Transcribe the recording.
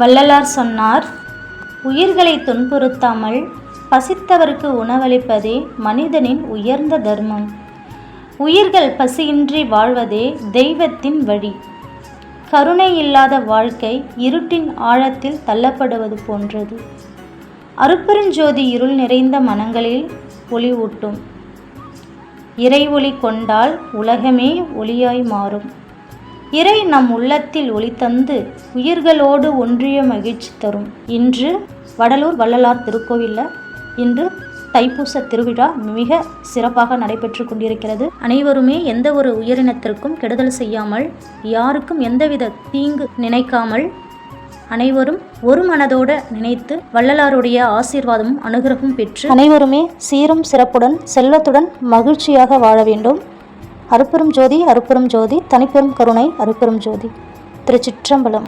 வள்ளலார் சொன்னார், உயிர்களை துன்புறுத்தாமல் பசித்தவருக்கு உணவளிப்பதே மனிதனின் உயர்ந்த தர்மம். உயிர்கள் பசியின்றி வாழ்வதே தெய்வத்தின் வழி. கருணை இல்லாத வாழ்க்கை இருட்டின் ஆழத்தில் தள்ளப்படுவது போன்றது. அருட்பெருஞ்சோதி இருள் நிறைந்த மனங்களில் ஒளி ஊட்டும். இறை ஒளி கொண்டால் உலகமே ஒளியாய் மாறும். இறை நம் உள்ளத்தில் ஒளி தந்து உயிர்களோடு ஒன்றிய மகிழ்ச்சி தரும். இன்று வடலூர் வள்ளலார் திருக்கோவிலில் இன்று தைப்பூச திருவிழா மிக சிறப்பாக நடைபெற்று கொண்டிருக்கிறது. அனைவருமே எந்த ஒரு உயிரினத்திற்கும் கெடுதல் செய்யாமல், யாருக்கும் எந்தவித தீங்கு நினைக்காமல், அனைவரும் ஒரு மனதோடு நினைத்து வள்ளலாருடைய ஆசீர்வாதமும் அனுகிரகம் பெற்று அனைவருமே சீரும் சிறப்புடன் செல்வத்துடன் மகிழ்ச்சியாக வாழ வேண்டும். அருட்பெரும் ஜோதி, அருட்பெரும் ஜோதி, தனிப்பெரும் கருணை, அருட்பெரும் ஜோதி. திருச்சிற்றம்பலம்.